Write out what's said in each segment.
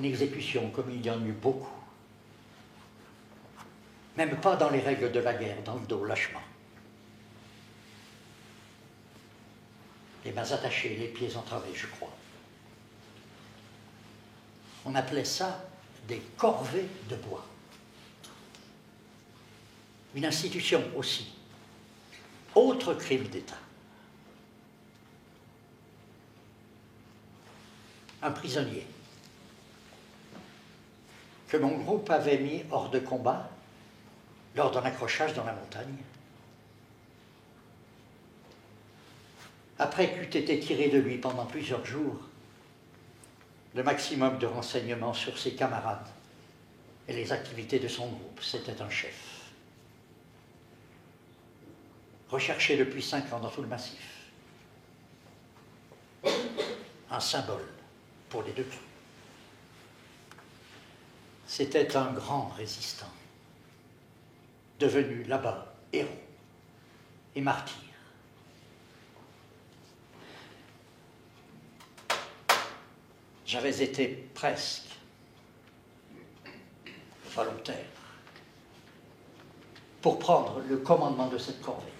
une exécution comme il y en eut beaucoup. Même pas dans les règles de la guerre, dans le dos, lâchement. Les mains attachées, les pieds entravés, je crois. On appelait ça des corvées de bois. Une institution aussi. Autre crime d'État. Un prisonnier que mon groupe avait mis hors de combat lors d'un accrochage dans la montagne. Après qu'eût été tiré de lui pendant plusieurs jours le maximum de renseignements sur ses camarades et les activités de son groupe, c'était un chef. Recherché depuis 5 ans dans tout le massif. Un symbole pour les deux camps. C'était un grand résistant, devenu là-bas héros et martyr. J'avais été presque volontaire pour prendre le commandement de cette corvée.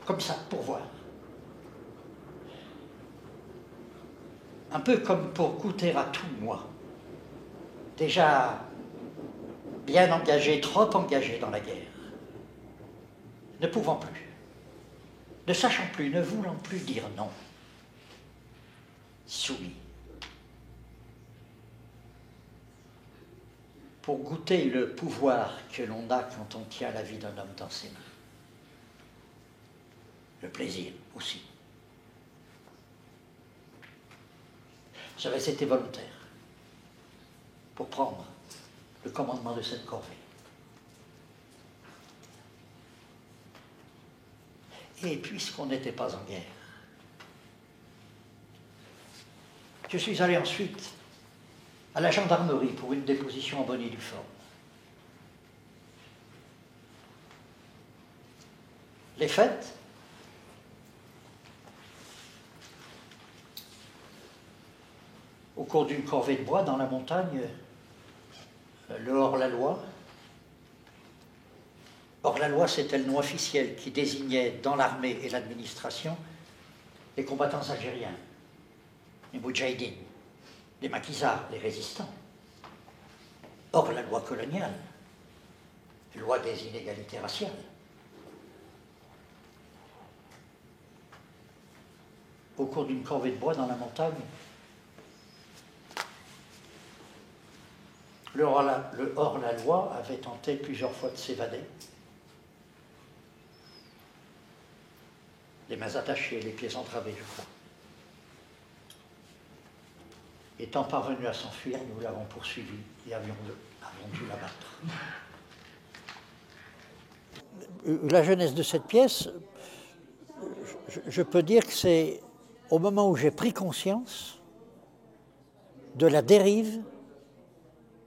Comme ça, pour voir. Un peu comme pour goûter à tout, moi. Déjà bien engagé, trop engagé dans la guerre. Ne pouvant plus, ne sachant plus, ne voulant plus dire non. Soumis. Pour goûter le pouvoir que l'on a quand on tient la vie d'un homme dans ses mains. Le plaisir aussi. J'avais été volontaire pour prendre le commandement de cette corvée. Et puisqu'on n'était pas en guerre, je suis allé ensuite à la gendarmerie pour une déposition en bonne et due forme. Les fêtes, au cours d'une corvée de bois dans la montagne, le hors-la-loi. Hors-la-loi, c'était le nom officiel qui désignait dans l'armée et l'administration les combattants algériens, les moudjahidines, les maquisards, les résistants. Hors-la-loi coloniale, loi des inégalités raciales. Au cours d'une corvée de bois dans la montagne, le hors-la-loi avait tenté plusieurs fois de s'évader. Les mains attachées, les pieds entravés, je crois. Étant parvenu à s'enfuir, nous l'avons poursuivi et avons dû l'abattre. La jeunesse de cette pièce, je peux dire que c'est au moment où j'ai pris conscience de la dérive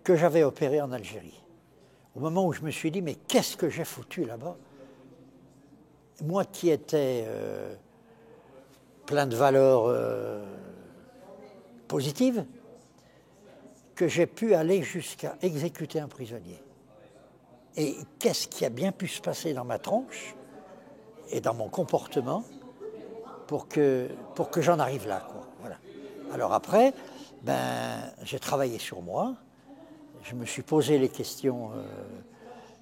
que j'avais opéré en Algérie. Au moment où je me suis dit, mais qu'est-ce que j'ai foutu là-bas? Moi qui étais plein de valeurs positives, que j'ai pu aller jusqu'à exécuter un prisonnier. Et qu'est-ce qui a bien pu se passer dans ma tronche et dans mon comportement pour que j'en arrive là, quoi. Voilà. Alors après, j'ai travaillé sur moi. Je me suis posé les questions,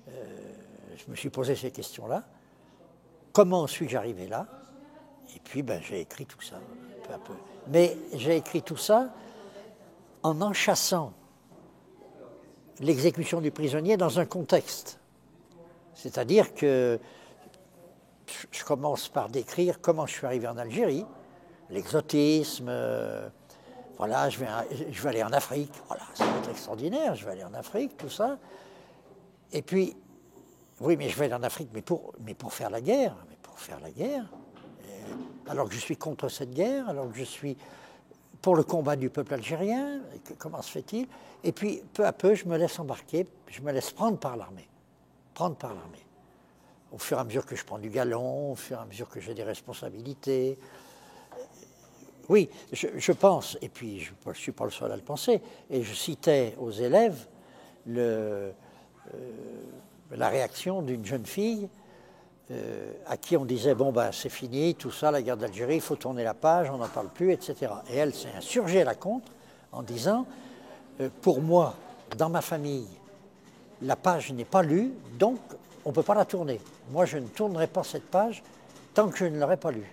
je me suis posé ces questions-là. Comment suis-je arrivé là? Et puis j'ai écrit tout ça, peu à peu. Mais j'ai écrit tout ça en enchâssant l'exécution du prisonnier dans un contexte. C'est-à-dire que je commence par décrire comment je suis arrivé en Algérie, l'exotisme. Voilà, je vais aller en Afrique, voilà, ça va être extraordinaire, je vais aller en Afrique, tout ça. Et puis, oui, mais je vais aller en Afrique, mais pour faire la guerre, alors que je suis contre cette guerre, alors que je suis pour le combat du peuple algérien, comment se fait-il? Et puis, peu à peu, je me laisse embarquer, je me laisse prendre par l'armée. Au fur et à mesure que je prends du galon, au fur et à mesure que j'ai des responsabilités. Oui, je pense, et puis je ne suis pas le seul à le penser, et je citais aux élèves la réaction d'une jeune fille à qui on disait « bon ben c'est fini, tout ça, la guerre d'Algérie, il faut tourner la page, on n'en parle plus, etc. » Et elle s'est insurgée à la contre en disant « pour moi, dans ma famille, la page n'est pas lue, donc on ne peut pas la tourner. Moi, je ne tournerai pas cette page tant que je ne l'aurai pas lue. »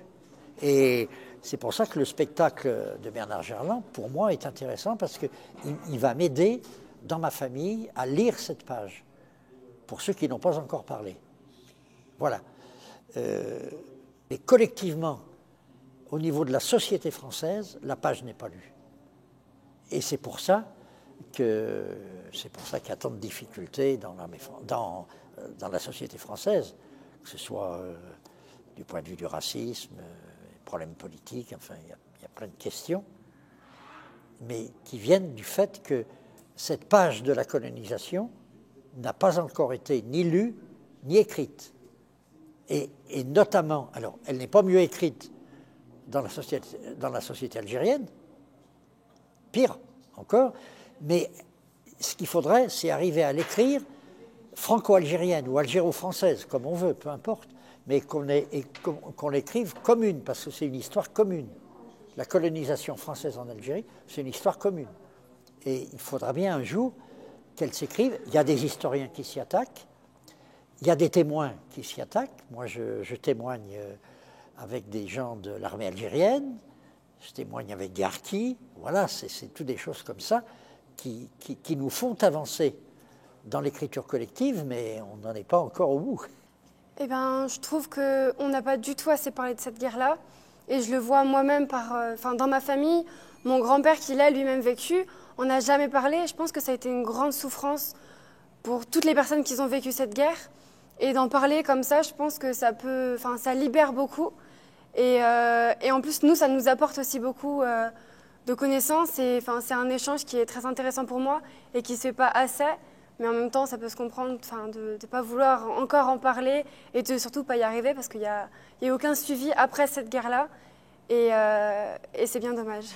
Et c'est pour ça que le spectacle de Bernard Gerland, pour moi, est intéressant parce qu'il va m'aider, dans ma famille, à lire cette page, pour ceux qui n'ont pas encore parlé. Voilà. Et collectivement, au niveau de la société française, la page n'est pas lue. Et c'est pour ça qu'il y a tant de difficultés dans la société française, que ce soit du point de vue du racisme, problèmes politiques, enfin, il y a plein de questions, mais qui viennent du fait que cette page de la colonisation n'a pas encore été ni lue, ni écrite. Et notamment, alors, elle n'est pas mieux écrite dans la société algérienne, pire encore, mais ce qu'il faudrait, c'est arriver à l'écrire franco-algérienne ou algéro-française, comme on veut, peu importe, mais qu'on l'écrive commune, parce que c'est une histoire commune. La colonisation française en Algérie, c'est une histoire commune. Et il faudra bien un jour qu'elle s'écrive. Il y a des historiens qui s'y attaquent, il y a des témoins qui s'y attaquent. Moi, je témoigne avec des gens de l'armée algérienne, je témoigne avec des harkis. Voilà, c'est toutes des choses comme ça qui nous font avancer dans l'écriture collective, mais on n'en est pas encore au bout. Eh bien, je trouve qu'on n'a pas du tout assez parlé de cette guerre-là. Et je le vois moi-même dans ma famille, mon grand-père qui l'a lui-même vécu, on n'a jamais parlé. Je pense que ça a été une grande souffrance pour toutes les personnes qui ont vécu cette guerre. Et d'en parler comme ça, je pense que ça libère beaucoup. Et en plus, nous, ça nous apporte aussi beaucoup de connaissances. Et c'est un échange qui est très intéressant pour moi et qui ne se fait pas assez. Mais en même temps, ça peut se comprendre de ne pas vouloir encore en parler et de surtout pas y arriver parce qu'il n'y a aucun suivi après cette guerre-là. Et c'est bien dommage.